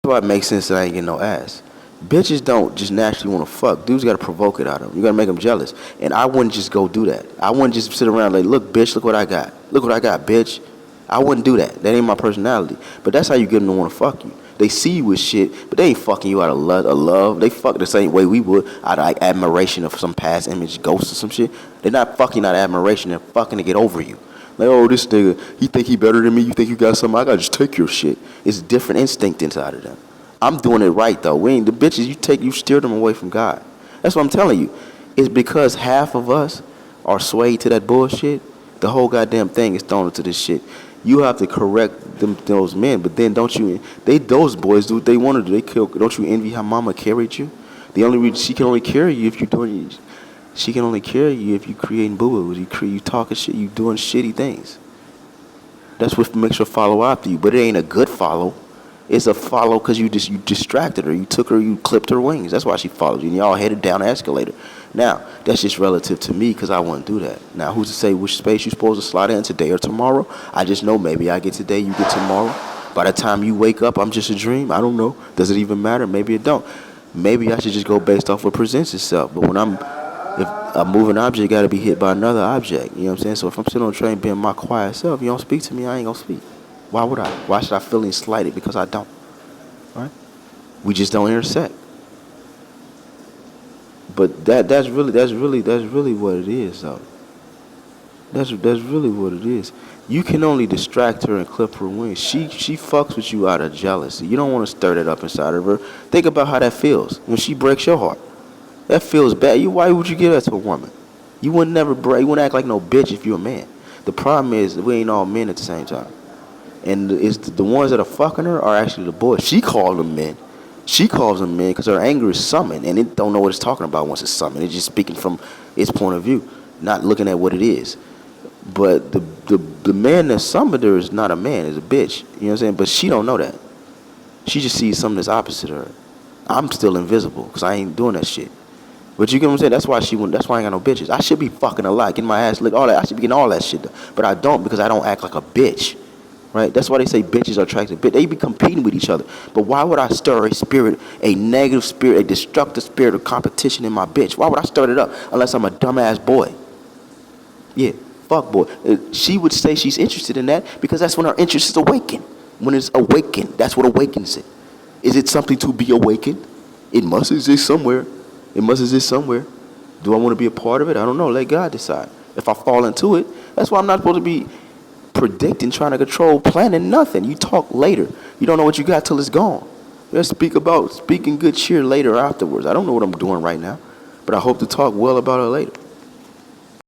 why it makes sense that I ain't getting no ass. Bitches don't just naturally want to fuck. Dudes got to provoke it out of them. You got to make them jealous. And I wouldn't just go do that. I wouldn't just sit around like, look, bitch, look what I got. Look what I got, bitch. I wouldn't do that. That ain't my personality. But that's how you get them to want to fuck you. They see you with shit, but they ain't fucking you out of love. They fuck the same way we would, out of like admiration of some past image ghost or some shit. They're not fucking out of admiration. They're fucking to get over you. Like, oh, this nigga, he think he better than me. You think you got something? I gotta just take your shit. It's a different instinct inside of them. I'm doing it right though. We ain't the bitches. You steer them away from God. That's what I'm telling you. It's because half of us are swayed to that bullshit. The whole goddamn thing is thrown into this shit. You have to correct those men, but then those boys do what they want to do. Don't you envy how mama carried you? The only reason she can only carry you if you doing, she can only carry you if you creating boo-boos, you talking shit, you doing shitty things. That's what makes her follow after you, but it ain't a good follow. It's a follow because you distracted her, you clipped her wings. That's why she followed you, and y'all headed down the escalator. Now, that's just relative to me because I wouldn't do that. Now, who's to say which space you're supposed to slide in today or tomorrow? I just know maybe I get today, you get tomorrow. By the time you wake up, I'm just a dream. I don't know. Does it even matter? Maybe it don't. Maybe I should just go based off what presents itself. But if a moving object got to be hit by another object, you know what I'm saying? So if I'm sitting on a train being my quiet self, you don't speak to me, I ain't going to speak. Why would I? Why should I feel slighted? Because I don't. Right? We just don't intersect. But that's really what it is, though. That's really what it is. You can only distract her and clip her wings. She fucks with you out of jealousy. You don't want to stir that up inside of her. Think about how that feels when she breaks your heart. That feels bad. Why would you give that to a woman? You wouldn't never break. You wouldn't act like no bitch if you're a man. The problem is we ain't all men at the same time. And it's the ones that are fucking her are actually the boys. She calls them men. She calls them men because her anger is summoned, and it don't know what it's talking about once it's summoned. It's just speaking from its point of view, not looking at what it is. But the man that summoned her is not a man, is a bitch. You know what I'm saying? But she don't know that. She just sees something that's opposite of her. I'm still invisible because I ain't doing that shit. But you get what I'm saying? That's why that's why I ain't got no bitches. I should be fucking a lot, getting my ass licked, all that. I should be getting all that shit, but I don't because I don't act like a bitch. Right? That's why they say bitches are attractive. They be competing with each other. But why would I stir a negative spirit, a destructive spirit of competition in my bitch? Why would I stir it up unless I'm a dumbass boy? Yeah, fuck boy. She would say she's interested in that because that's when her interest is awakened. When it's awakened, that's what awakens it. Is it something to be awakened? It must exist somewhere. It must exist somewhere. Do I want to be a part of it? I don't know. Let God decide. If I fall into it, that's why I'm not supposed to be predicting, trying to control, planning nothing. You talk later. You don't know what you got till it's gone. Let's speaking good cheer later afterwards. I don't know what I'm doing right now, but I hope to talk well about it later.